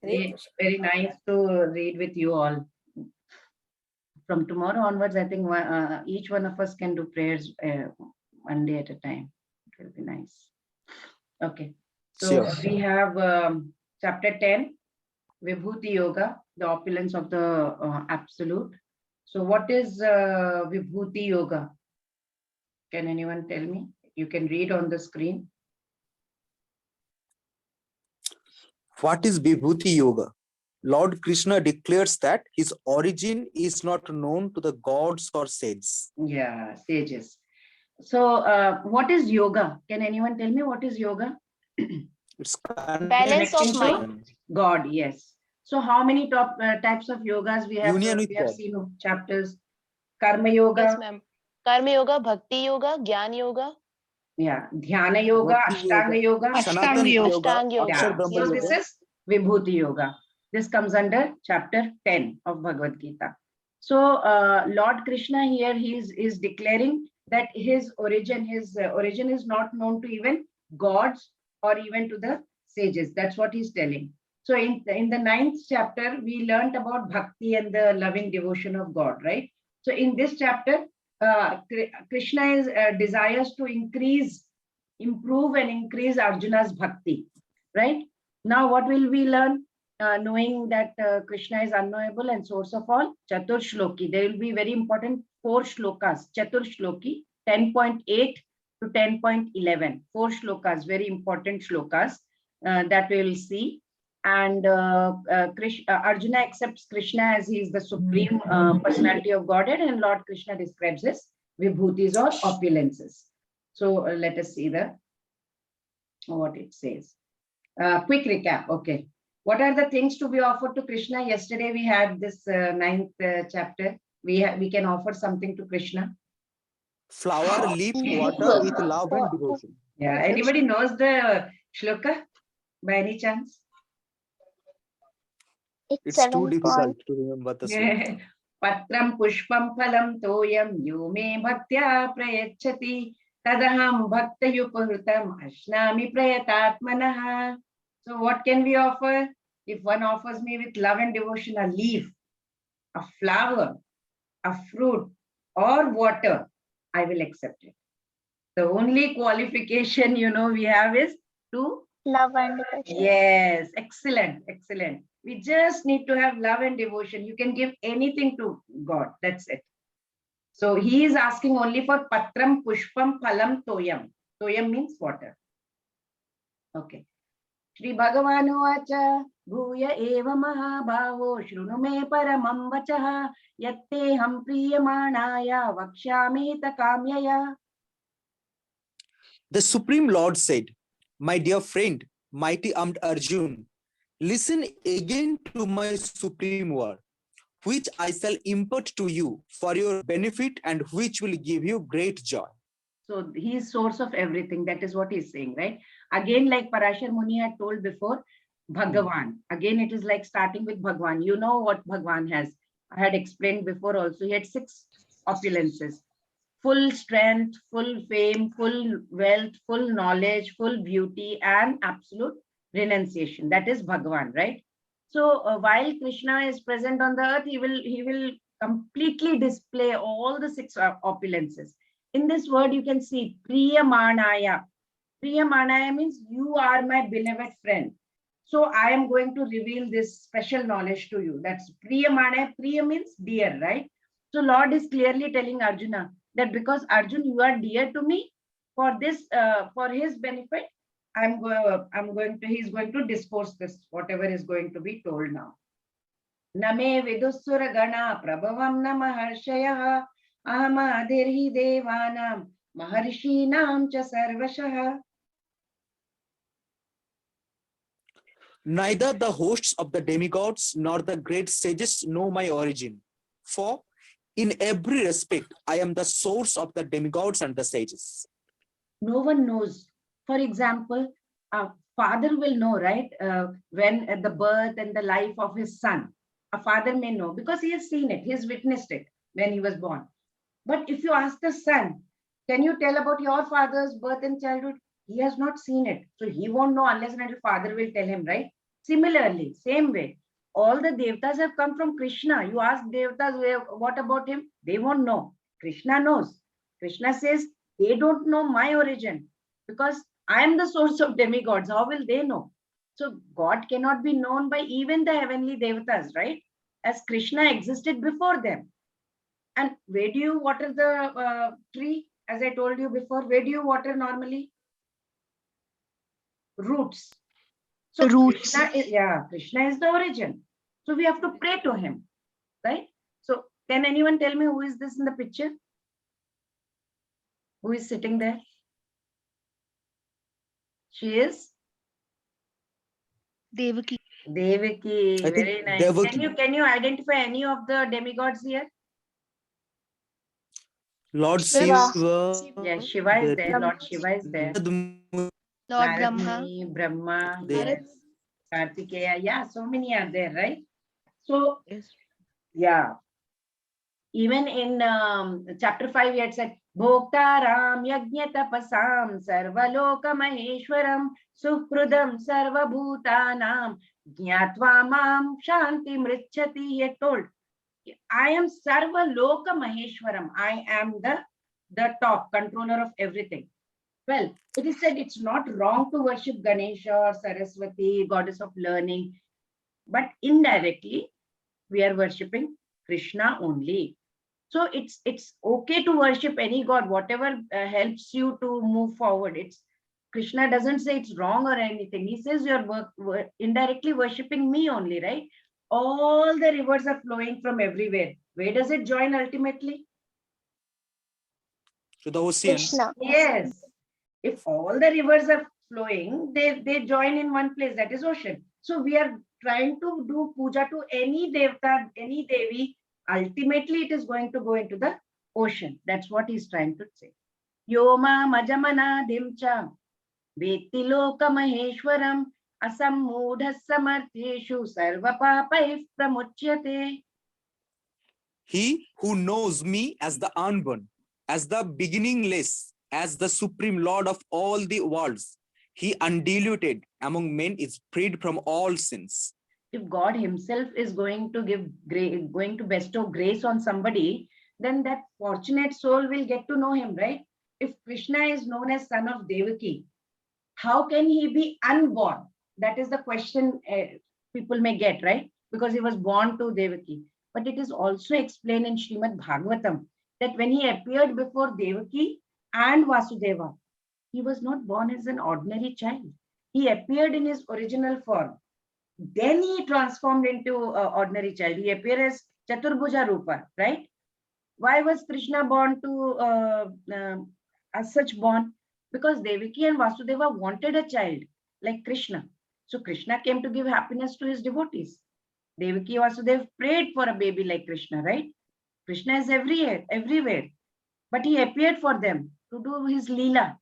Very nice to read with you all. From tomorrow onwards, I think each one of us can do prayers one day at a time. It will be nice. Okay. So we have chapter 10, Vibhuti Yoga, the opulence of the absolute. So what is Vibhuti Yoga? Can anyone tell me? You can read on the screen. What is Vibhuti Yoga? Lord Krishna declares that his origin is not known to the gods or sages. Yeah, sages. So what is yoga? Can anyone tell me what is yoga? It's balance of mind. God, yes. So how many types of yogas we have? Union with we have God. seen chapters. Karma yoga. Yes, ma'am. Karma yoga, bhakti yoga, jnana yoga. Yeah, dhyana yoga, ashtanga yoga. Sanatana yoga. Ashtanga yoga. Akshar Brahma So yoga. this is Vibhuti Yoga. This comes under chapter 10 of Bhagavad Gita. So Lord Krishna here, he is declaring that his origin is not known to even gods or even to the sages. That's what he's telling. So in the 9th chapter, we learned about bhakti and the loving devotion of God, right? So in this chapter, Krishna is desires to improve and increase Arjuna's bhakti, right? Now what will we learn? Knowing that Krishna is unknowable and source of all, Chatur Shloki. There will be very important 4 shlokas, Chatur Shloki, 10.8 to 10.11. 4 shlokas, very important shlokas that we will see. And Arjuna accepts Krishna as he is the supreme personality of Godhead, and Lord Krishna describes his vibhutis or opulences. So let us see what it says. Quick recap. Okay. What are the things to be offered to Krishna? Yesterday we had this 9th chapter. We can offer something to Krishna. Flower, leaf, water with love and devotion. Yeah. Anybody knows the shloka by any chance? It's too difficult to remember the sloka. Patram pushpam phalam toyam yume bhaktya prayachati tadaham bhakta yupahrutam ashnami prayatatmanaha. So what can we offer? If one offers me with love and devotion a leaf, a flower, a fruit, or water, I will accept it. The only qualification, we have is to love and devotion. Yes, excellent, excellent. We just need to have love and devotion. You can give anything to God. That's it. So he is asking only for patram, pushpam, phalam, toyam. Toyam means water. Okay. Shri Bhagavan Vacha Bhuya Eva Mahabhavo Shrunu Me Paramam Vachaha Yatte Ham Priyamanaya Vakshami Takamyaya. The Supreme Lord said, "My dear friend, mighty armed Arjun, listen again to my supreme word, which I shall impart to you for your benefit and which will give you great joy." So he is source of everything. That is what he's saying, right? Again, like Parashar Muni had told before, Bhagavan. Again, it is like starting with Bhagwan. You know what Bhagwan has. I had explained before also. He had 6 opulences. Full strength, full fame, full wealth, full knowledge, full beauty, and absolute renunciation. That is Bhagavan, right? So while Krishna is present on the earth, he will completely display all the 6 opulences. In this word, you can see Priyamanaya. Priyamanaya means you are my beloved friend. So I am going to reveal this special knowledge to you. That's Priyamanaya. Priya means dear, right? So Lord is clearly telling Arjuna that because Arjun, you are dear to me, for this, for his benefit, he's going to discourse this, whatever is going to be told now. Name vidusura gana prabhavam namaharshayah ahamadirhi devanam maharshinam cha sarvashah. Neither the hosts of the demigods nor the great sages know my origin. For in every respect, I am the source of the demigods and the sages. No one knows. For example, a father will know, right? When at the birth and the life of his son, a father may know because he has seen it, he has witnessed it when he was born. But if you ask the son, can you tell about your father's birth and childhood? He has not seen it. So he won't know unless and until father will tell him, right? Similarly, same way, all the Devatas have come from Krishna. You ask Devatas, what about him? They won't know. Krishna knows. Krishna says, they don't know my origin because I am the source of demigods. How will they know? So God cannot be known by even the heavenly Devatas, right? As Krishna existed before them. And where do you water the tree? As I told you before, where do you water normally? Roots. So Roots. Krishna is the origin. So we have to pray to him, right? So can anyone tell me who is this in the picture? Who is sitting there? She is Devaki. Devaki. I think Very nice. Devaki. Can you identify any of the demigods here? Lord Shiva. Shiva. Yeah, Shiva is there. Lord Shiva is there. Lord Narad Brahma. Muni, Brahma, There. yes. Kartikeya. Yeah, so many are there, right? So Yes. yeah. Even in chapter 5, it said, Bhoktaram Yajñatapasam Sarvaloka Maheshwaram Sukrudam Sarvabhutanam Jnatva Mam Shanti Mrichati. He had told, I am Sarvaloka Maheshwaram. I am the top controller of everything. Well, it is said it's not wrong to worship Ganesha or Saraswati, goddess of learning, but indirectly we are worshipping Krishna only. So it's okay to worship any god, whatever helps you to move forward. It's Krishna doesn't say it's wrong or anything. He says you're indirectly worshipping me only, right? All the rivers are flowing from everywhere. Where does it join ultimately? To the ocean. Krishna. Yes. If all the rivers are flowing, they join in one place, that is ocean. So we are trying to do puja to any devta, any devi. Ultimately, it is going to go into the ocean. That's what he's trying to say. Yoma majamana dimcha vetti loka maheshwaram asammudha samartheshu sarva papaih pramuchyate. He who knows me as the unborn, as the beginningless, as the supreme Lord of all the worlds, he undiluted among men is freed from all sins. If God himself is going to give grace, going to bestow grace on somebody, then that fortunate soul will get to know him, right? If Krishna is known as son of Devaki, how can he be unborn? That is the question people may get, right? Because he was born to Devaki. But it is also explained in Srimad Bhagavatam that when he appeared before Devaki and Vasudeva, he was not born as an ordinary child. He appeared in his original form. Then he transformed into ordinary child. He appeared as Chaturbhuja Rupa, right? Why was Krishna born as such born? Because Devaki and Vasudeva wanted a child like Krishna. So Krishna came to give happiness to his devotees. Devaki Vasudeva prayed for a baby like Krishna, right? Krishna is everywhere. But he appeared for them to do his Leela.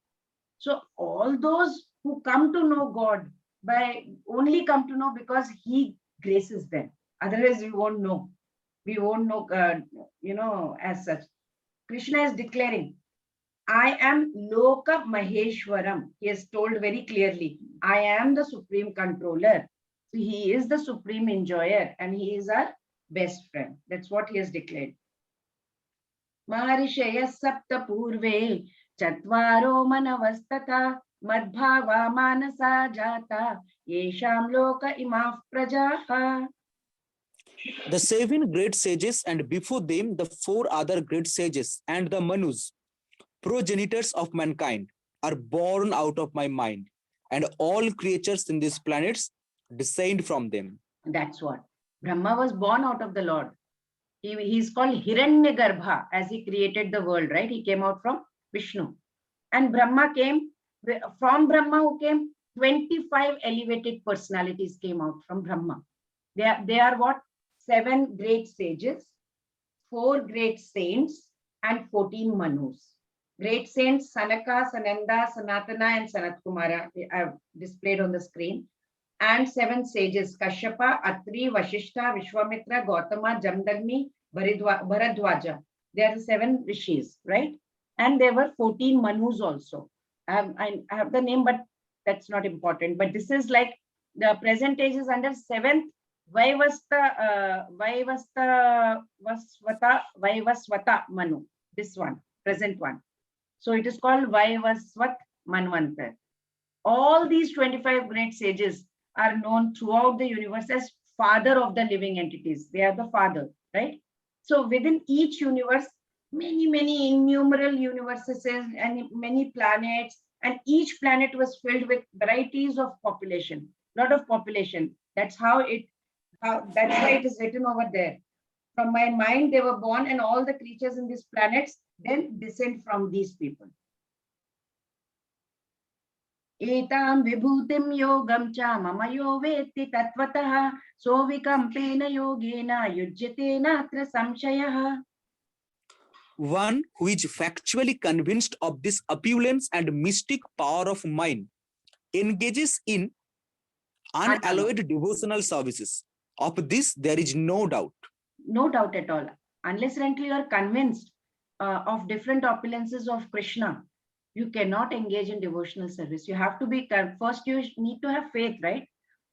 So all those who come to know God by only come to know because he graces them. Otherwise, we won't know. We won't know, as such. Krishna is declaring, I am Loka Maheshwaram. He has told very clearly, I am the supreme controller. So he is the supreme enjoyer and he is our best friend. That's what he has declared. Maharishaya Sapta Purve Chatwaro Manavastata Madbhava Manasa Jata Yesham Loka Imaf Prajaha. The 7 great sages, and before them the 4 other great sages, and the Manus, progenitors of mankind, are born out of my mind, and all creatures in these planets descend from them. That's what. Brahma was born out of the Lord. He's called Hiranyagarbha as he created the world, right? He came out from Vishnu. And Brahma came, from Brahma who came, 25 elevated personalities came out from Brahma. They are what? 7 great sages, 4 great saints, and 14 Manus. Great saints, Sanaka, Sananda, Sanatana, and Sanat Kumara, I have displayed on the screen. And 7 sages, Kashyapa, Atri, Vashishta, Vishwamitra, Gautama, Jamdagni, Bharadwaja. They are the 7 rishis, right? And there were 14 Manus also. I have the name, but that's not important. But this is like The present age is under 7th Vaivasvata Manu. This one, present one. So it is called Vaivasvat Manvantar. All these 25 great sages are known throughout the universe as father of the living entities. They are the father, right? So within each universe, many innumerable universes and many planets, and each planet was filled with varieties of population, lot of population. That's why it is written over there. From my mind, they were born, and all the creatures in these planets then descend from these people. एतां विभूतिं योगं च मम यो वेत्ति तत्त्वतः सोऽविकम्पेन योगेन युज्यते नात्र संशयः. One who is factually convinced of this opulence and mystic power of mind engages in unalloyed devotional services. Of this, there is no doubt. No doubt at all. Unless and until you are convinced of different opulences of Krishna, you cannot engage in devotional service. You have to be, first you need to have faith, right?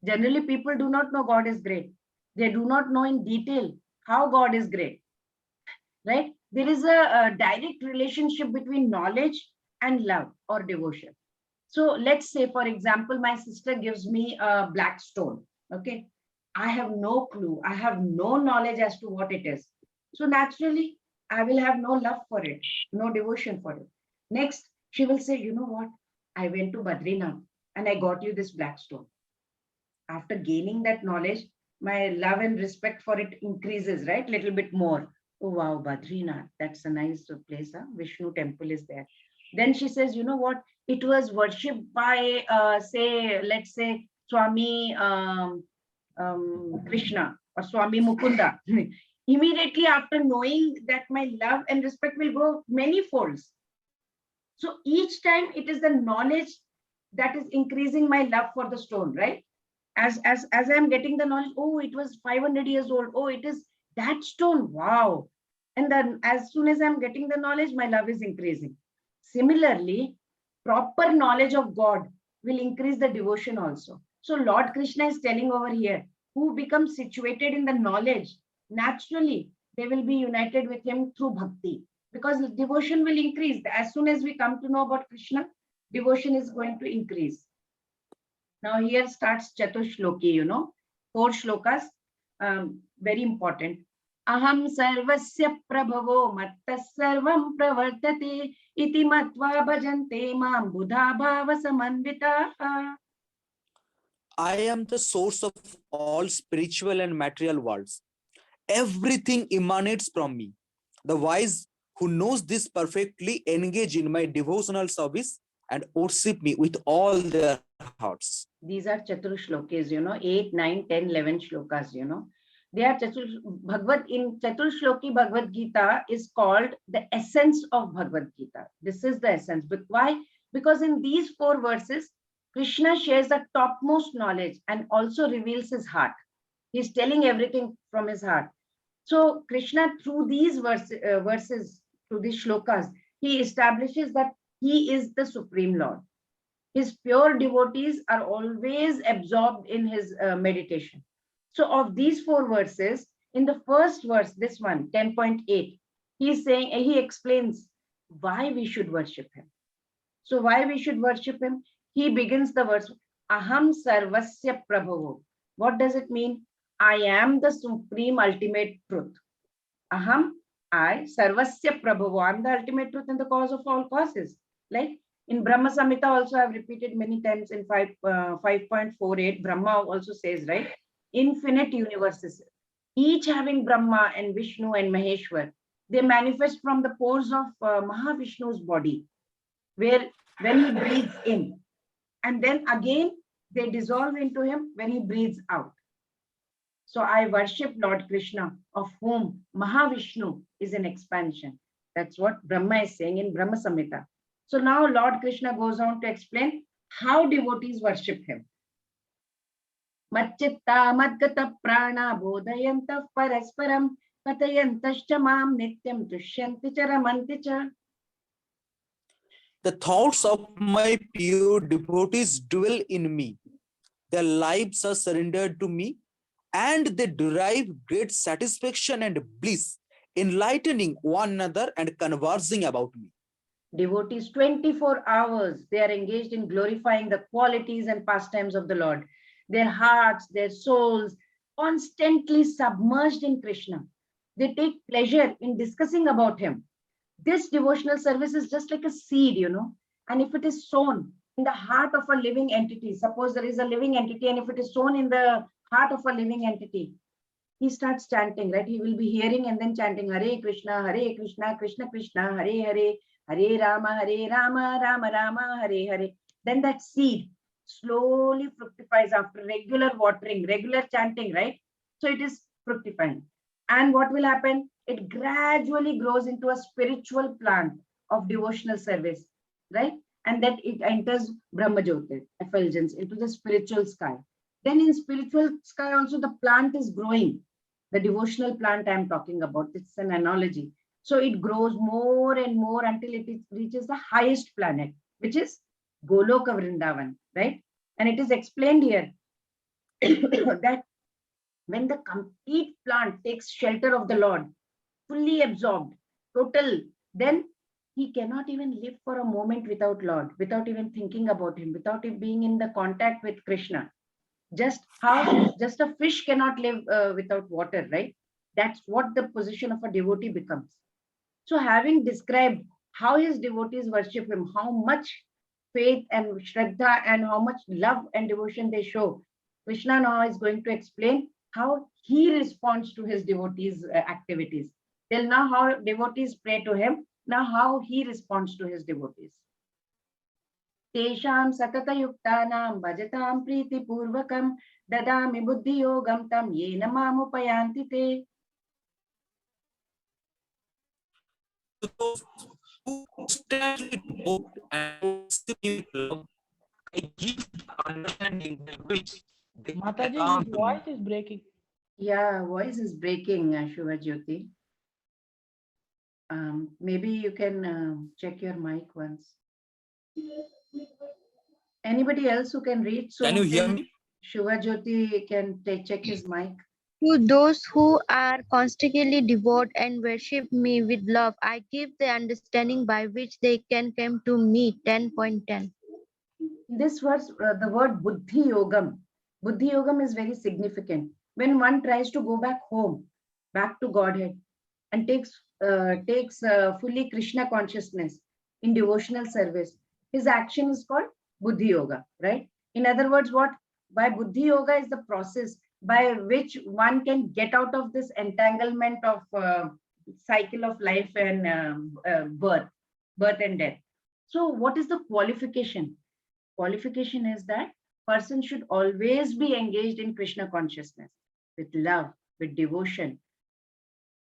Generally, people do not know God is great. They do not know in detail how God is great, right? There is a direct relationship between knowledge and love or devotion. So let's say, for example, my sister gives me a black stone, okay? I have no clue. I have no knowledge as to what it is. So naturally, I will have no love for it, no devotion for it. Next, she will say, you know what? I went to Badrinath and I got you this black stone. After gaining that knowledge, my love and respect for it increases, right? Little bit more. Oh, wow, Badrinath, that's a nice place. Huh? Vishnu temple is there. Then she says, you know what? It was worshipped by, let's say, Swami Krishna or Swami Mukunda. Immediately after knowing that, my love and respect will go many folds. So each time it is the knowledge that is increasing my love for the stone, right? As I am getting the knowledge, oh, it was 500 years old. Oh, it is that stone. Wow. And then as soon as I'm getting the knowledge, my love is increasing. Similarly, proper knowledge of God will increase the devotion also. So Lord Krishna is telling over here, who becomes situated in the knowledge, naturally, they will be united with him through bhakti. Because devotion will increase. As soon as we come to know about Krishna, devotion is going to increase. Now here starts Chatushloki, 4 shlokas, very important. Aham sarvasya prabhavo mattas sarvam pravartate iti matva bhajante mam buddha bhava samanvitaha. I am the source of all spiritual and material worlds. Everything emanates from me. The wise who knows this perfectly engage in my devotional service and worship me with all their hearts. These are Chatur Shlokes, 8, 9, 10, 11 shlokas, They are Bhagavad in Chatur Shloki Bhagavad Gita is called the essence of Bhagavad Gita. This is the essence. But why? Because in these 4 verses, Krishna shares the topmost knowledge and also reveals his heart. He's telling everything from his heart. So Krishna, through these verses, through these shlokas, he establishes that he is the Supreme Lord. His pure devotees are always absorbed in his meditation. So of these 4 verses, in the first verse, this one, 10.8, he explains why we should worship him. So why we should worship him? He begins the verse, Aham Sarvasya Prabhavo. What does it mean? I am the supreme ultimate truth. Aham, I, Sarvasya Prabhavo. I am the ultimate truth and the cause of all causes. Like in Brahma Samhita also I have repeated many times in 5.48, Brahma also says, right? Infinite universes, each having Brahma and Vishnu and Maheshwar. They manifest from the pores of Mahavishnu's body, where when he breathes in, and then again they dissolve into him when he breathes out. So I worship Lord Krishna, of whom Mahavishnu is an expansion. That's what Brahma is saying in Brahma Samhita. So now Lord Krishna goes on to explain how devotees worship him. Macchitta madgata prana bodhayantah parasparam kathayantascha mam nityam tushyanti cha ramanti cha. The thoughts of my pure devotees dwell in me. Their lives are surrendered to me, and they derive great satisfaction and bliss, enlightening one another and conversing about me. Devotees 24 hours, they are engaged in glorifying the qualities and pastimes of the Lord. Their hearts, their souls, constantly submerged in Krishna. They take pleasure in discussing about him. This devotional service is just like a seed, and if it is sown in the heart of a living entity, suppose there is a living entity, and if it is sown in the heart of a living entity, he starts chanting, right? He will be hearing and then chanting Hare Krishna, Krishna Krishna, Hare Hare Rama, Rama Rama, Hare Hare. Then that seed slowly fructifies after regular watering, regular chanting, right? So it is fructifying. And what will happen? It gradually grows into a spiritual plant of devotional service, right? And that it enters Brahma Jyoti, effulgence, into the spiritual sky. Then in spiritual sky also the plant is growing. The devotional plant I'm talking about, it's an analogy. So it grows more and more until reaches the highest planet, which is Goloka Vrindavan, right? And it is explained here that when the complete plant takes shelter of the Lord, fully absorbed, total, then he cannot even live for a moment without Lord, without even thinking about him, without it being in the contact with Krishna. Just how just a fish cannot live without water, right? That's what the position of a devotee becomes. So having described how his devotees worship him, how much faith and shraddha and how much love and devotion they show, Krishna now is going to explain how he responds to his devotees' activities. Till now, how devotees pray to him, now how he responds to his devotees. तेषां सततयुक्तानां भजतां प्रीतिपूर्वकं ददामि बुद्धियोगं तं येन मामुपयान्ति ते. To those who constantly devote and worship me with love, I give the understanding by which they can Mataji, come his to me. voice is breaking. Yeah, voice is breaking, Shubha Jyoti. Maybe you can check your mic once. Anybody else who can read? So Can you hear me? Shubha Jyoti can check his mic. To those who are constantly devout and worship me with love, I give the understanding by which they can come to me. 10.10. This verse, the word Buddhi Yogam. Buddhi Yogam is very significant. When one tries to go back home, back to Godhead, and takes fully Krishna consciousness in devotional service, his action is called Buddhi Yoga, right? In other words, what? By Buddhi Yoga is the process by which one can get out of this entanglement of cycle of life and birth and death. So what is the qualification? Qualification is that person should always be engaged in Krishna consciousness with love, with devotion.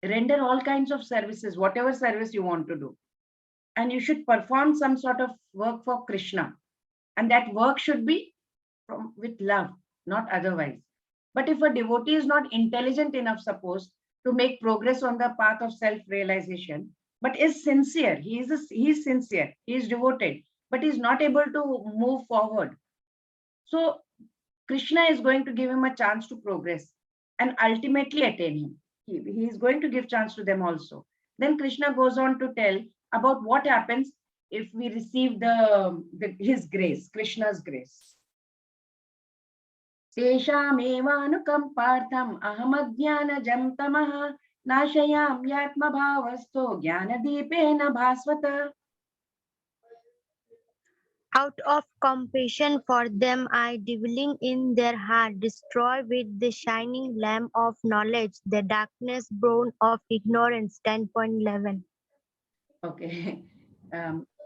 Render all kinds of services, whatever service you want to do. And you should perform some sort of work for Krishna. And that work should be with love, not otherwise. But if a devotee is not intelligent enough, suppose, to make progress on the path of self-realization, but is sincere, he is sincere, he is devoted, but is not able to move forward. So Krishna is going to give him a chance to progress and ultimately attain him. He is going to give chance to them also. Then Krishna goes on to tell about what happens if we receive his grace, Krishna's grace. तेषामेवानुकम्पार्थम् अहमज्ञानजं तमः नाशयाम्यात्मभावस्थो ज्ञानदीपेन भास्वत. Out of compassion for them, I, dwelling in their heart, destroy with the shining lamp of knowledge the darkness born of ignorance. 10.11. Okay.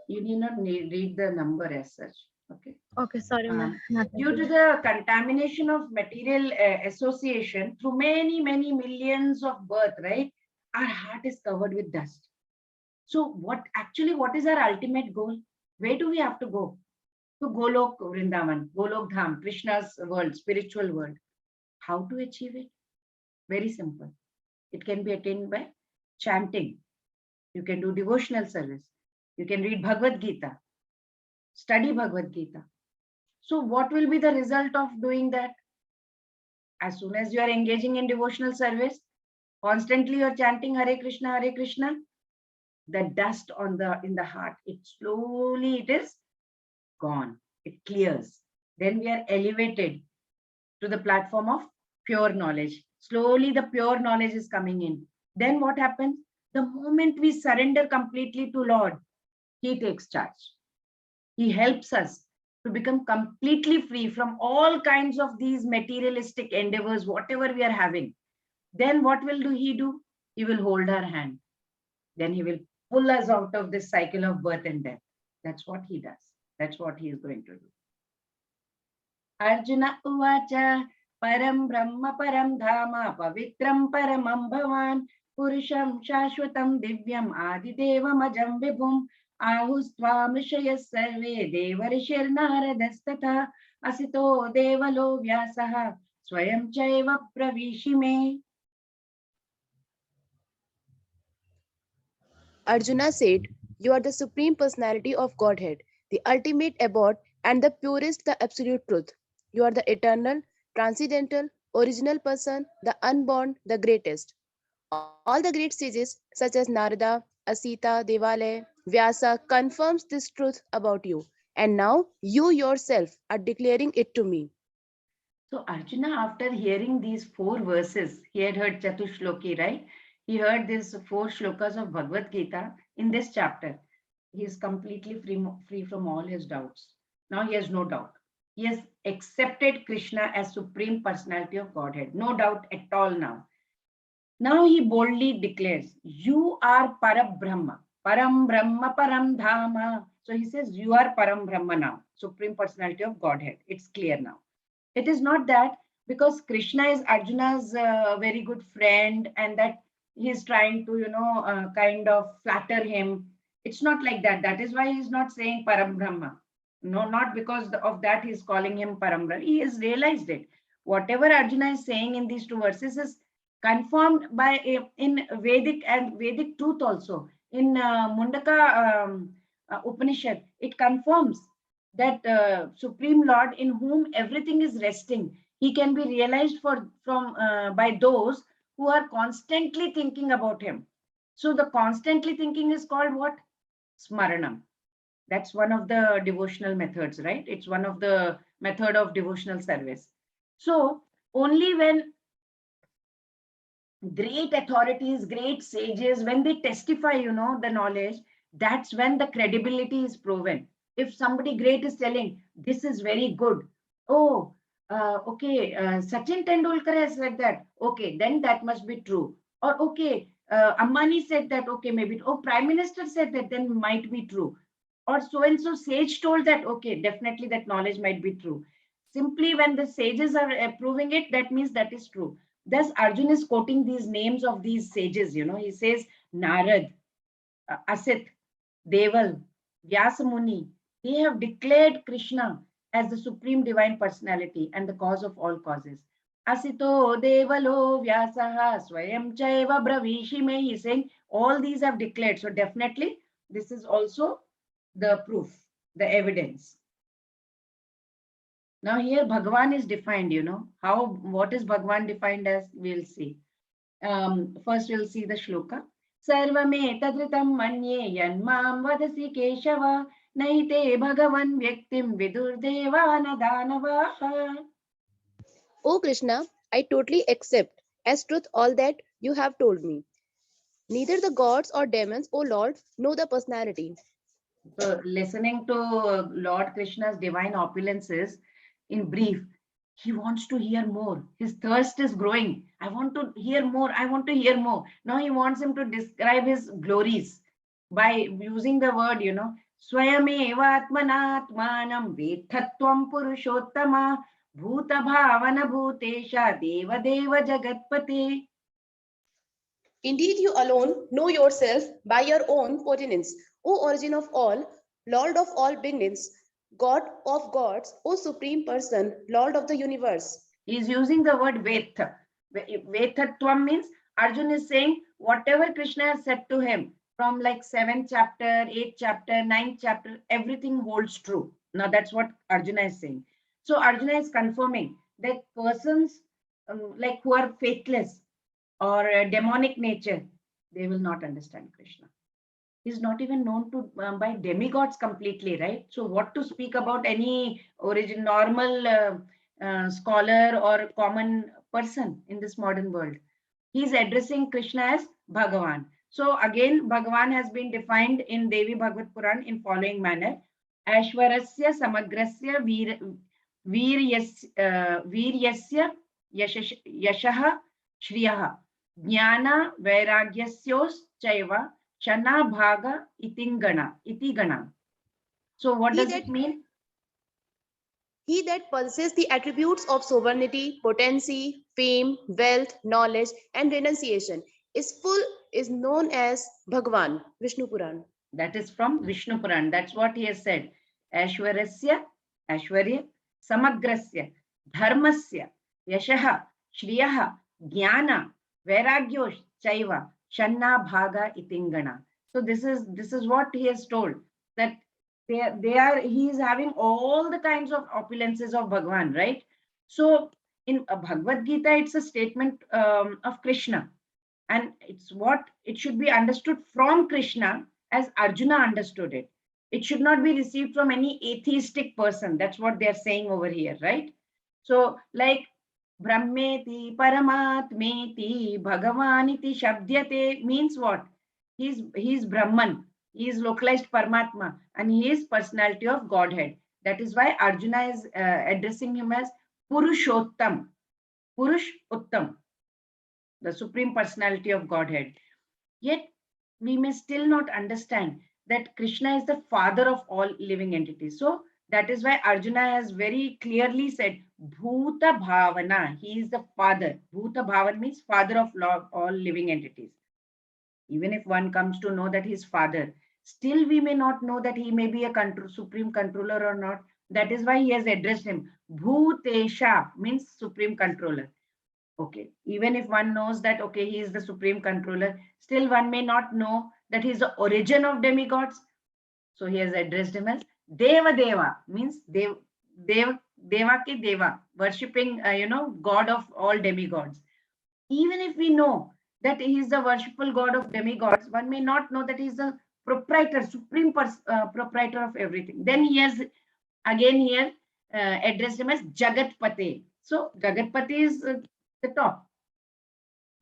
You need not read the number as such. Okay. Okay, sorry, ma'am. Due to the contamination of material association through many millions of birth, right? Our heart is covered with dust. So what is our ultimate goal? Where do we have to go? To Golok Vrindavan, Golok Dham, Krishna's world, spiritual world. How to achieve it? Very simple. It can be attained by chanting. You can do devotional service. You can read Bhagavad Gita. Study Bhagavad Gita. So what will be the result of doing that? As soon as you are engaging in devotional service, constantly you're chanting Hare Krishna, the dust on the in the heart, it slowly it is gone. It clears. Then we are elevated to the platform of pure knowledge. Slowly the pure knowledge is coming in. Then what happens? The moment we surrender completely to Lord, He takes charge. He helps us to become completely free from all kinds of these materialistic endeavors, whatever we are having. Then what will do He do? He will hold our hand. Then He will pull us out of this cycle of birth and death. That's what He does. That's what He is going to do. Arjuna Uvacha Param Brahma Param Dhama Pavitram Paramam Bhavan Purusham Shashwatam Divyam Adidevam Ajam Vibhum Ahustvam Rishayas Sarve Devarishir Naradastata Asito Devalo Vyasaha Swayam Chaiva Pravishime. Arjuna said, "You are the Supreme Personality of Godhead, the ultimate abode and the purest, the absolute truth. You are the eternal, transcendental, original person, the unborn, the greatest." All the great sages, such as Narada, Asita, Devale, Vyasa, confirms this truth about you. And now you yourself are declaring it to me. So Arjuna, after hearing these 4 verses, he had heard Chatushloki, right? He heard these 4 shlokas of Bhagavad Gita in this chapter. He is completely free from all his doubts. Now he has no doubt. He has accepted Krishna as Supreme Personality of Godhead. No doubt at all now. Now he boldly declares, you are Parabrahma, Param Brahma, Param Dhama. So he says, you are Param Brahma now, Supreme Personality of Godhead. It's clear now. It is not that because Krishna is Arjuna's very good friend and that he is trying to, kind of flatter him. It's not like that. That is why he's not saying Param Brahma. No, not because of that he's calling him Param Brahma. He has realized it. Whatever Arjuna is saying in these 2 verses is confirmed by in Vedic and Vedic truth also. In Mundaka Upanishad, it confirms that Supreme Lord in whom everything is resting, he can be realized from by those who are constantly thinking about him. So the constantly thinking is called what? Smaranam. That's one of the devotional methods, right? It's one of the method of devotional service. So only when great authorities, great sages, when they testify, the knowledge, that's when the credibility is proven. If somebody great is telling, this is very good. Oh, okay, Sachin Tendulkar has said that. Okay, then that must be true. Or okay, Ambani said that. Okay, maybe. Oh, Prime Minister said that, then might be true. Or so and so sage told that. Okay, definitely that knowledge might be true. Simply when the sages are proving it, that means that is true. Thus, Arjun is quoting these names of these sages. He says Narad, Asit, Deval, Vyasamuni. They have declared Krishna as the supreme divine personality and the cause of all causes. Asito Devalo Vyasaha Swayam Chaiva Bravishime. He's saying all these have declared. So definitely this is also the proof, the evidence. Now here Bhagavan is defined, what is Bhagavan defined as? We'll see. First we'll see the shloka. Sarvame tadritam manye yanmam vadasi keshava naite Bhagavan vyaktim vidur devana danavaha. O Krishna, I totally accept as truth all that you have told me. Neither the gods or demons, O Lord, know the personality. So listening to Lord Krishna's divine opulences, in brief, he wants to hear more. His thirst is growing. I want to hear more. I want to hear more. Now he wants him to describe his glories by using the word, Swayameva atmanatmanam vethatvam purushottama bhuta bhavana bhutesha deva deva jagatpate. Indeed, you alone know yourself by your own potenance, O origin of all, Lord of all beginnings, God of gods, O supreme person, Lord of the universe. He is using the word Vetha. Vethatvam means Arjun is saying whatever Krishna has said to him from like 7th chapter, 8th chapter, 9th chapter, everything holds true. Now that's what Arjuna is saying. So Arjuna is confirming that persons like who are faithless or demonic nature, they will not understand Krishna. He's not even known to by demigods completely, right? So what to speak about any origin normal scholar or common person in this modern world? He's addressing Krishna as Bhagavan. So again, Bhagavan has been defined in Devi Bhagavad Puran in following manner: Ashwarasya samagrasya वीर्यस्य यशः श्रियः ज्ञान वैराग्यस्योश्चैव शना भाग इति गण. So what He does that it mean? He that possesses the attributes of sovereignty, potency, fame, wealth, knowledge, and renunciation is known as Bhagwan, Vishnu Puran. That is from Vishnu Puran. That's what he has said. Ashwarasya, Ashwarya, Samagrasya, Dharmasya, Yashaha, Shriyaha, Jnana, Vairagyosh, Chaiva, Shanna Bhaga Itingana. So this is what he has told, that he is having all the kinds of opulences of Bhagwan, right? So in Bhagavad Gita, it's a statement of Krishna, and it's what it should be understood from Krishna as Arjuna understood it. It should not be received from any atheistic person. That's what they're saying over here, right? So, like Brahmeti, Paramatmeti, Bhagavaniti, Shabdyate means what? He's Brahman, he is localized Paramatma, and he is personality of Godhead. That is why Arjuna is addressing him as Purushottam, Purush Uttam, the supreme personality of Godhead. Yet we may still not understand that Krishna is the father of all living entities. So that is why Arjuna has very clearly said, Bhuta Bhavana, he is the father. Bhuta Bhavana means father of all living entities. Even if one comes to know that he is father, still we may not know that he may be a supreme controller or not. That is why he has addressed him. Bhutesha means supreme controller. Okay, even if one knows that, okay, he is the supreme controller, still one may not know that he is the origin of demigods. So he has addressed him as Deva Deva, means Deva ki Deva, worshipping, God of all demigods. Even if we know that he is the worshipful God of demigods, one may not know that he is the proprietor, supreme proprietor of everything. Then he has again here addressed him as Jagatpate. So Jagatpate is the top.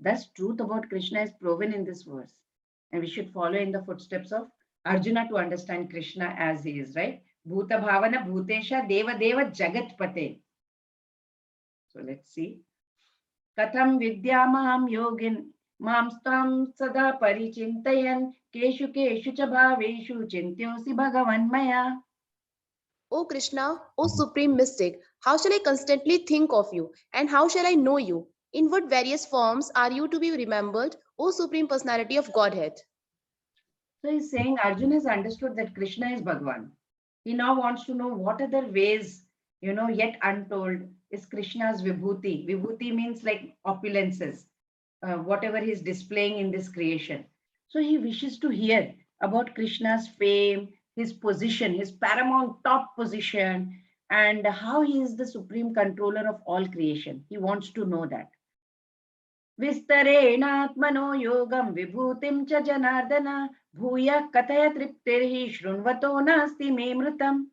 Thus, truth about Krishna is proven in this verse. And we should follow in the footsteps of Arjuna to understand Krishna as he is, right? Bhuta Bhavana Bhutesha Deva Deva Jagatpate. So let's see. Katham Vidyamaham Yogin Mamstam Sada Parichintayan Keshu Keshu Cha Bhaveshu Chintyosi Bhagavan Maya. O Krishna, O supreme mystic, how shall I constantly think of you, and how shall I know you? In what various forms are you to be remembered, O supreme personality of Godhead? So he's saying Arjuna has understood that Krishna is Bhagavan. He now wants to know what other ways, yet untold, is Krishna's Vibhuti. Vibhuti means like opulences, whatever he's displaying in this creation. So he wishes to hear about Krishna's fame, his position, his paramount top position, and how he is the supreme controller of all creation. He wants to know that. विस्तरेणात्मनो योगं विभूतिं च जनार्दन भूयः कथय तृप्तिर्हि शृण्वतो नास्ति मे मृतम्.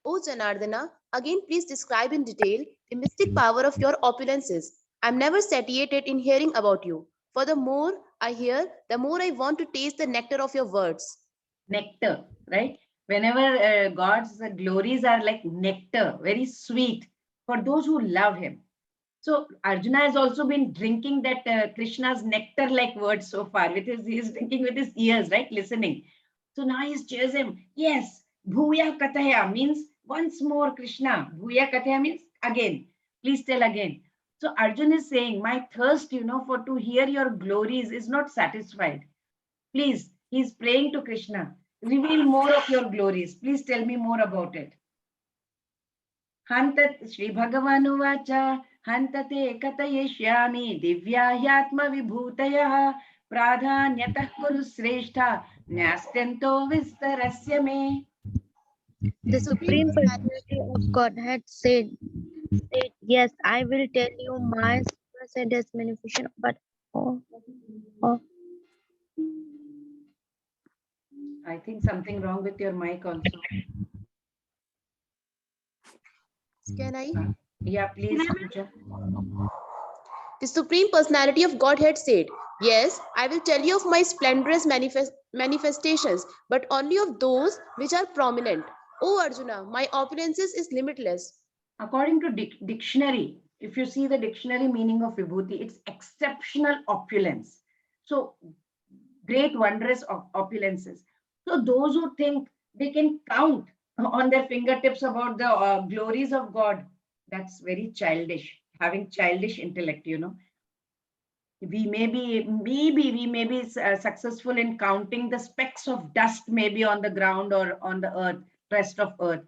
O Janardana, again please describe in detail the mystic power of your opulences. I am never satiated in hearing about you. For the more I hear, the more I want to taste the nectar of your words. Nectar, right? Whenever God's glories are like nectar, very sweet for those who love him. So Arjuna has also been drinking that Krishna's nectar-like words so far. He's drinking with his ears, right? Listening. So now he cheers him. Yes, Bhuya Kataya means once more Krishna. Bhuya Kataya means again. Please tell again. So Arjuna is saying, my thirst, for to hear your glories is not satisfied. Please, he's praying to Krishna. Reveal more of your glories. Please tell me more about it. Hantat Sri Bhagavanuvacha Hantate Katayeshyami Divya Hyatma Vibhutaya Pradhanyatah Kuru Sreshtha Nyastyento Vistarasya Me. The Supreme Personality of Godhead said, Yes, I will tell you my Mercedes manifestation, but oh, oh, I think something wrong with your mic also. Can I? Yeah, please, Pooja. The Supreme Personality of Godhead said, Yes, I will tell you of my splendorous manifestations, but only of those which are prominent. O Arjuna, my opulences is limitless. According to dictionary, if you see the dictionary meaning of vibhuti, it's exceptional opulence. So great, wondrous opulences. So those who think they can count on their fingertips about the glories of God, that's very childish, having childish intellect, you know. We may be, maybe we may be successful in counting the specks of dust maybe on the ground or on the earth, rest of earth.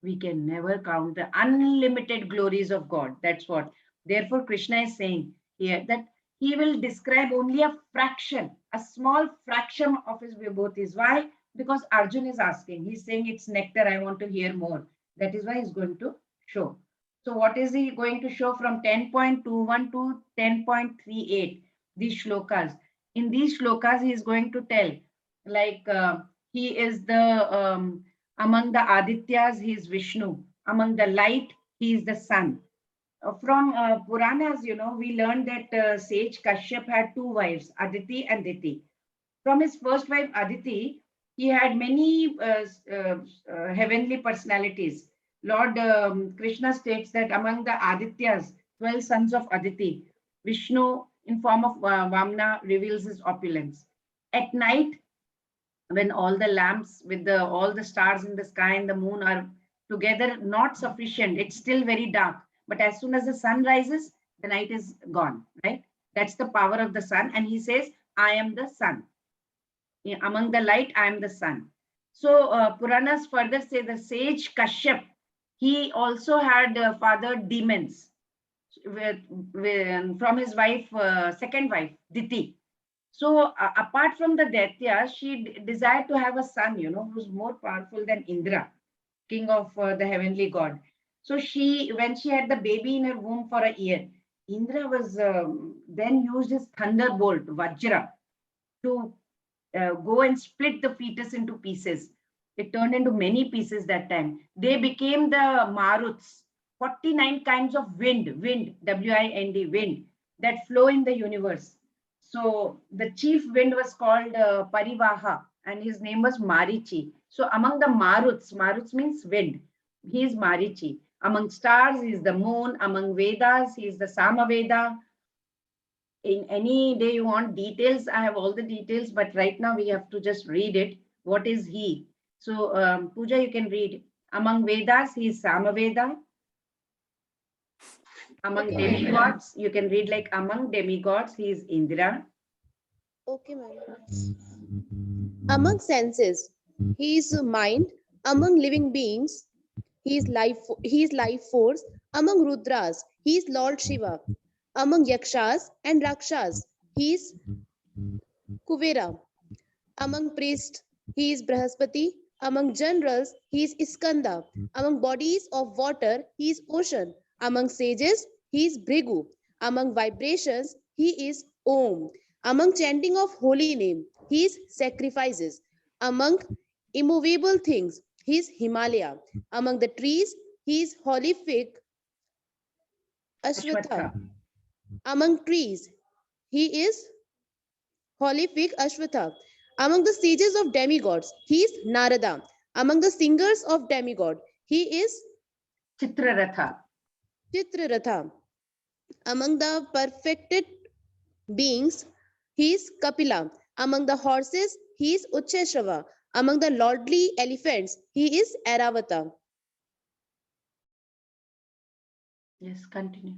We can never count the unlimited glories of God. That's what. Therefore, Krishna is saying here that he will describe only a fraction, a small fraction of his vibhutis. Why? Because Arjun is asking. He's saying it's nectar. I want to hear more. That is why he's going to show. So, what is he going to show from 10.21 to 10.38? These shlokas. In these shlokas, he is going to tell, like, he is the among the Adityas, he is Vishnu. Among the light, he is the sun. From Puranas, you know, we learned that sage Kashyap had two wives, Aditi and Diti. From his first wife, Aditi, he had many heavenly personalities. Lord Krishna states that among the Adityas, 12 sons of Aditi, Vishnu, in form of Vamna, reveals his opulence. At night, when all the lamps with the all the stars in the sky and the moon are together, not sufficient, it's still very dark, but as soon as the sun rises, the night is gone, right? That's the power of the sun. And he says, I am the sun. Among the light, I am the sun. So Puranas further say the sage Kashyap, he also had fathered demons from his wife, second wife, Diti. So apart from the Daitya, she desired to have a son, you know, who's more powerful than Indra, king of the heavenly god. So when she had the baby in her womb for a year, Indra was then used his thunderbolt, Vajra, to go and split the fetus into pieces. It turned into many pieces that time. They became the Maruts, 49 kinds of wind, W-I-N-D, wind, that flow in the universe. So the chief wind was called Parivaha, and his name was Marichi. So among the Maruts means wind. He is Marichi. Among stars, he is the moon. Among Vedas, he is the Samaveda. In any day you want details, I have all the details, but right now we have to just read it. What is he? So Pooja, you can read. Among Vedas, he is Samaveda. Among Okay, demigods, you can read like among demigods, he is Indra. okay, ma'am. Among senses, he is mind. Among living beings, he is life. He is life force. Among Rudras, he is Lord Shiva. Among Yakshas and Rakshas, he is Kuvera. Among priests, he is Brahaspati. Among generals, he is Iskanda. Among bodies of water, he is ocean. Among sages, he is Bhrigu. Among vibrations, he is Om. Among chanting of holy name, he is sacrifices. Among immovable things, he is Himalaya. Among the trees, he is holy fig Ashwatha. Ashwatha. Among trees, he is holy fig Ashwatha. Among the sages of demigods, he is Narada. Among the singers of demigod, he is Chitraratha. Chitraratha. Among the perfected beings, he is Kapila. Among the horses, he is Ucheshava. Among the lordly elephants, he is Airavata. Yes, continue.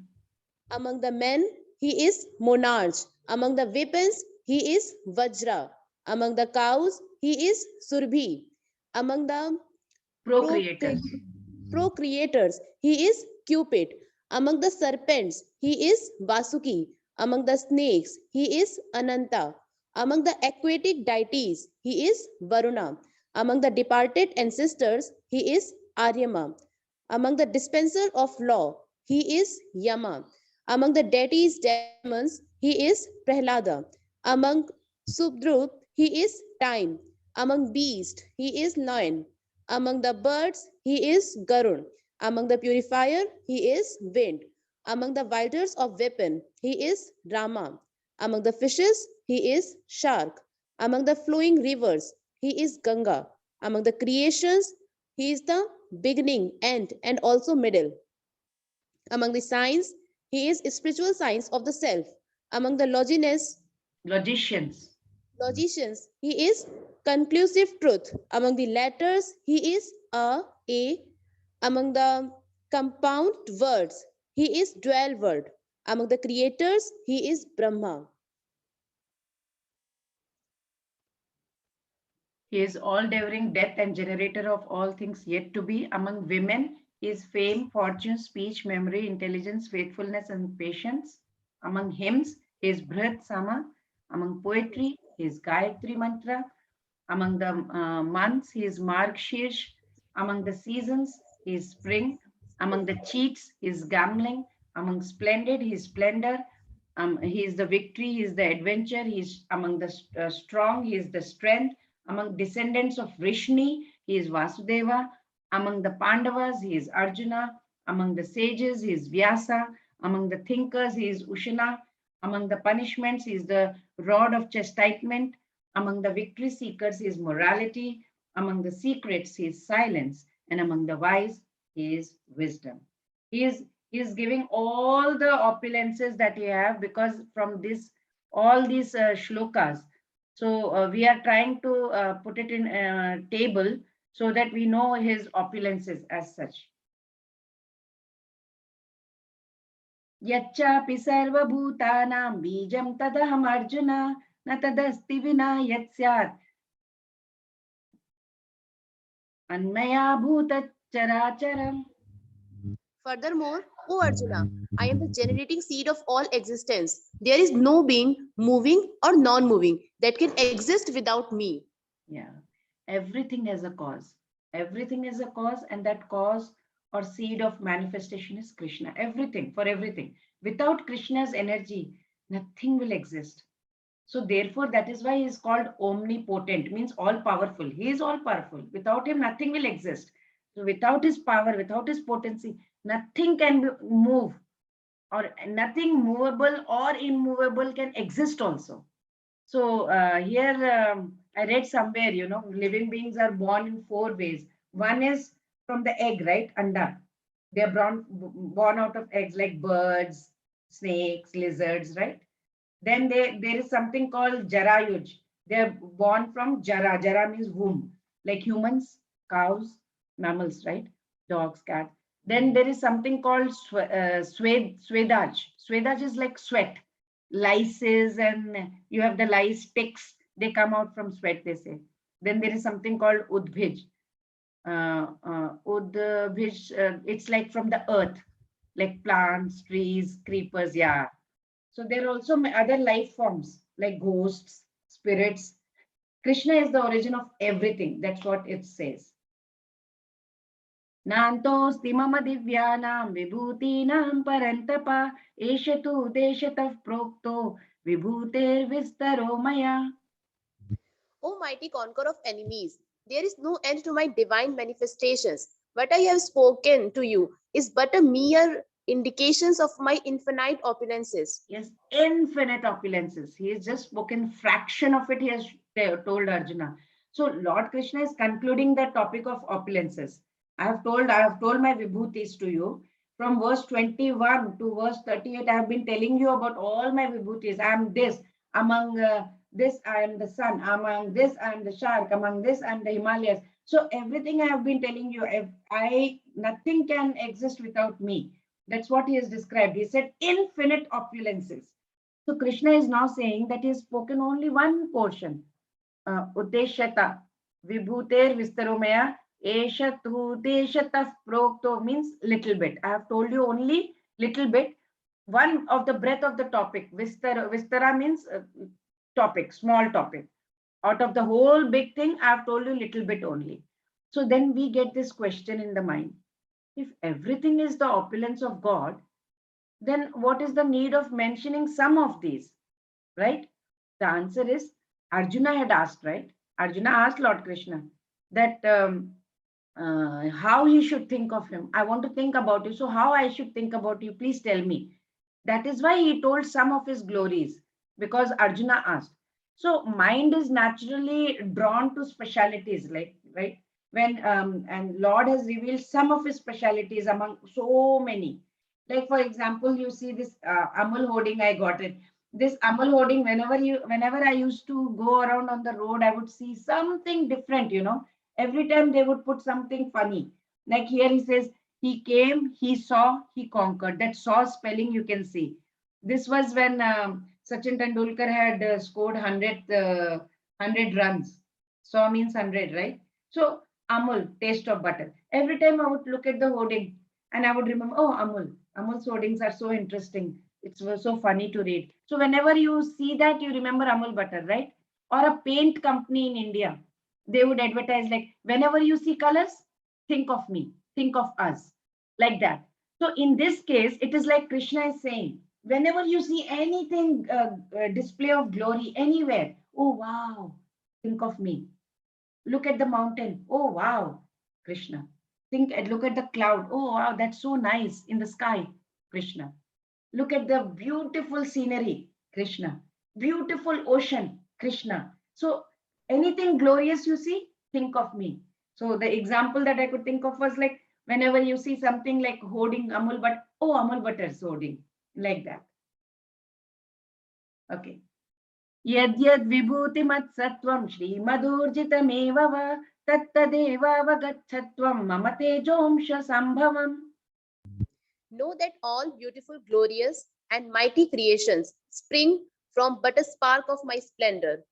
Among the men, he is Monarch. Among the weapons, he is Vajra. Among the cows, he is Surbhi. Among the Procreators. procreators, he is Cupid. Among the serpents, he is Vasuki. Among the snakes, he is Ananta. Among the aquatic deities, he is Varuna. Among the departed ancestors, he is Aryama. Among the dispenser of law, he is Yama. Among the deities, demons, he is Prahlada. Among Subdrup, he is time. Among beasts, he is lion. Among the birds, he is Garud. Among the purifier, he is wind. Among the wielders of weapon, he is Rama. Among the fishes, he is shark. Among the flowing rivers, he is Ganga. Among the creations, he is the beginning, end, and also middle. Among the signs, he is spiritual science of the self. Among the Logicians. logicians, he is conclusive truth. Among the letters, he is a. Among the compound words, he is dual word. Among the creators, he is Brahma. He is all devouring death and generator of all things yet to be. Among women, he is fame, fortune, speech, memory, intelligence, faithfulness, and patience. Among hymns, he is Bhrat Sama. Among poetry, he is Gayatri Mantra. Among the months, he is Margshirsh. Among the seasons, he is spring. Among the cheats, he is gambling. Among splendid, he is splendor. He is the victory, he is the adventure. He is among the strong, he is the strength. Among descendants of Vrishni, he is Vasudeva. Among the Pandavas, he is Arjuna. Among the sages, he is Vyasa. Among the thinkers, he is Ushana. Among the punishments, he is the rod of chastisement. Among the victory seekers, he is morality. Among the secrets, he is silence. And among the wise, he is wisdom. He is giving all the opulences that he have, because from this, all these shlokas. So we are trying to put it in a table so that we know his opulences as such. Yachapi sarvabhutanam bijam tadaham arjuna na tadasti vina yatsyat anmaya bhuta characharam. Furthermore, O Arjuna, I am the generating seed of all existence. There is no being, moving or non-moving, that can exist without me. Yeah, everything has a cause. Everything is a cause, and that cause or seed of manifestation is Krishna. Everything, for everything. Without Krishna's energy, nothing will exist. So therefore, that is why he is called omnipotent, means all powerful. He is all powerful. Without him, nothing will exist. So without his power, without his potency, nothing can move, or nothing movable or immovable can exist also. So here I read somewhere, living beings are born in 4 ways. One is from the egg, right? Anda. They are born out of eggs, like birds, snakes, lizards, right? Then there is something called Jarayuj. They are born from Jara. Jara means womb, like humans, cows, mammals, right? Dogs, cats. Then there is something called Swedaj. Swedaj is like sweat, lices, and you have the lice, ticks. They come out from sweat, they say. Then there is something called Udbhij. Udbhij, it's like from the earth, like plants, trees, creepers, yeah. So there are also other life forms like ghosts, spirits. Krishna is the origin of everything. That's what it says. Nantosti mama divyanam vibhutinam parantapa eshatu deshatah prokto vibhuter vistaro maya. O mighty conqueror of enemies, there is no end to my divine manifestations. What I have spoken to you is but a mere indications of my infinite opulences. Yes, infinite opulences. He has just spoken fraction of it. He has told Arjuna. So Lord Krishna is concluding the topic of opulences. I have told my vibhutis to you. From verse 21 to verse 38, I have been telling you about all my vibhutis. I am this. Among this, I am the sun. Among this, I am the shark. Among this, I am the Himalayas. So everything I have been telling you, nothing can exist without me. That's what he has described. He said infinite opulences. So Krishna is now saying that he has spoken only one portion. Udeshata, Vibhuter Vistaromaya, Eshat Udeshataf Prokto means little bit. I have told you only little bit. One of the breadth of the topic. Vistara means topic, small topic Out of the whole big thing, I've told you little bit only. So then we get this question in the mind. If everything is the opulence of God, then what is the need of mentioning some of these, right? The answer is Arjuna had asked, right? Arjuna asked Lord Krishna that how he should think of him. I want to think about you. So how I should think about you? Please tell me. That is why he told some of his glories, because Arjuna asked. So mind is naturally drawn to specialities, like, right? When and Lord has revealed some of his specialities among so many. Like for example, you see this Amul hoarding. I got it. This Amul hoarding. Whenever I used to go around on the road, I would see something different. Every time they would put something funny. Like here he says, he came, he saw, he conquered. That saw spelling you can see. This was when Sachin Tendulkar had scored 100 runs. Saw means 100, right? So Amul, taste of butter. Every time I would look at the hoarding and I would remember, oh, Amul. Amul's hoardings are so interesting. It's so funny to read. So whenever you see that, you remember Amul butter, right? Or a paint company in India, they would advertise like, whenever you see colors, think of me, think of us, like that. So in this case, it is like Krishna is saying, whenever you see anything, display of glory anywhere, oh wow, think of me. Look at the mountain, oh wow, Krishna. Think and look at the cloud, oh wow, that's so nice in the sky, Krishna. Look at the beautiful scenery, Krishna. Beautiful ocean, Krishna. So anything glorious you see, think of me. So the example that I could think of was like whenever you see something like hoarding Amul, but oh, Amul butter is hoarding, like that. Okay. Yad yad vibhuti matsatvam shri madurjitamev va tattadevavagachatvam mama tejomsha sambhavam. Know that all beautiful, glorious, and mighty creations spring from but a spark of my splendor.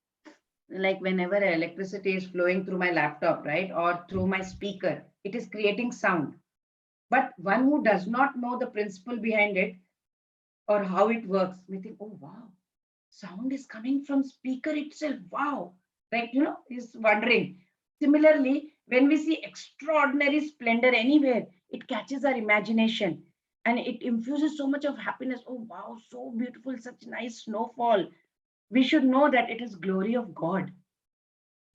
Like whenever electricity is flowing through my laptop, right, or through my speaker, it is creating sound. But one who does not know the principle behind it or how it works, we think, oh wow, sound is coming from speaker itself. Wow, right? Is wondering. Similarly, when we see extraordinary splendor anywhere, it catches our imagination and it infuses so much of happiness. Oh wow, so beautiful, such nice snowfall. We should know that it is glory of God.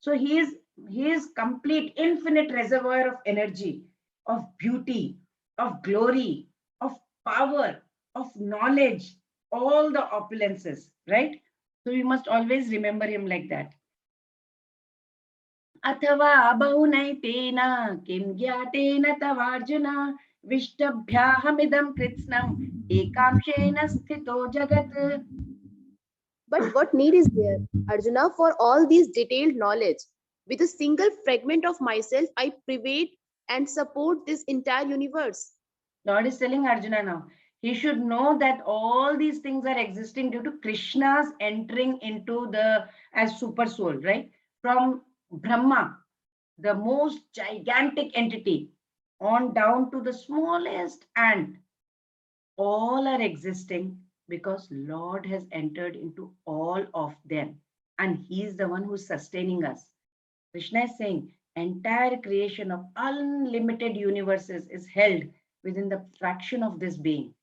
So he is complete, infinite reservoir of energy, of beauty, of glory, of power, of knowledge, all the opulences, right? So we must always remember him like that. Athava bahunaitina kim gyatena tavarjuna vishtabhyahamidam kritsnam ekamshena sthito jagat. But what need is there, Arjuna, for all these detailed knowledge? With a single fragment of myself, I pervade and support this entire universe. Lord is telling Arjuna now, he should know that all these things are existing due to Krishna's entering into the as super soul, right? From Brahma, the most gigantic entity, on down to the smallest ant, all are existing because Lord has entered into all of them, and He is the one who is sustaining us. Krishna is saying, entire creation of unlimited universes is held within the fraction of this being.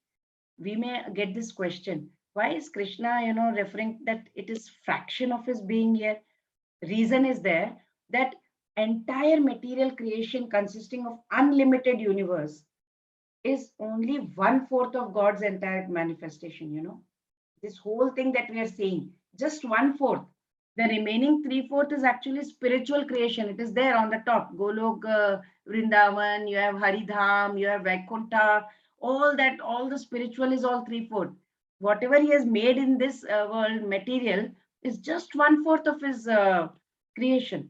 We may get this question, why is Krishna, referring that it is fraction of his being here? Reason is there that entire material creation consisting of unlimited universe is only 1/4 of God's entire manifestation. This whole thing that we are seeing, just 1/4. The remaining 3/4 is actually spiritual creation. It is there on the top. Golok, Vrindavan, you have Haridham, you have Vaikuntha, all that, all the spiritual is all 3/4. Whatever he has made in this world material is just 1/4 of his creation.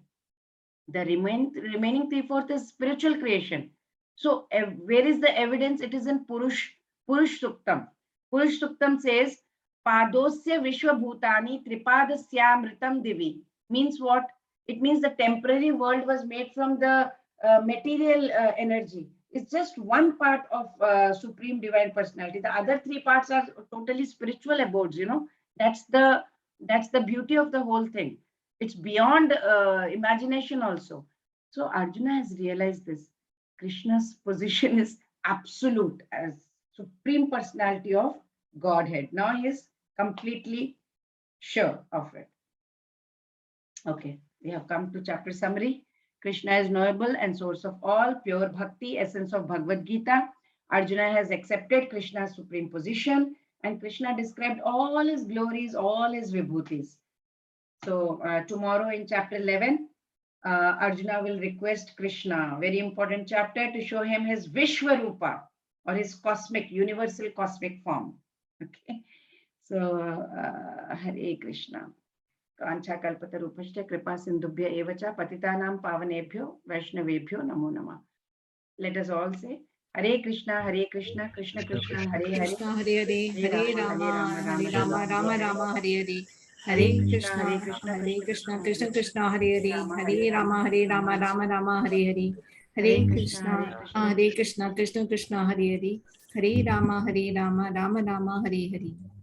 The remaining 3/4 is spiritual creation. So where is the evidence? It is in Purush Suktam. Purush Suktam says, Padosya Vishwabhutani Tripadasya Divi. Means what? It means the temporary world was made from the material energy. It's just one part of Supreme Divine Personality. The other three parts are totally spiritual abodes. That's the beauty of the whole thing. It's beyond imagination also. So Arjuna has realized this. Krishna's position is absolute as supreme personality of Godhead. Now he is completely sure of it. Okay, we have come to chapter summary. Krishna is knowable and source of all, pure bhakti, essence of Bhagavad Gita. Arjuna has accepted Krishna's supreme position, and Krishna described all his glories, all his vibhutis. So tomorrow in chapter 11, Arjuna will request Krishna, very important chapter, to show him his Vishwarupa, or his cosmic, universal cosmic form. Okay, so Hare Krishna. कांचा कल्पतरूपश्च कृपा सिंधुभ्य एव च पतितानां पावनेभ्यो वैष्णवेभ्यो नमो नमः. Let us all say Hare Krishna, Krishna Krishna, Hare Hare, Krishna Hare Hare, Hare Rama, Hare Rama, Rama Rama, Hare Hare. Hare Krishna, Krishna Krishna, Hare Hare, Hare Rama, Rama Rama, Hare Hare. Hare Krishna, Krishna Krishna, Hare Hare, Hare Rama, Rama Rama, Hare Hare.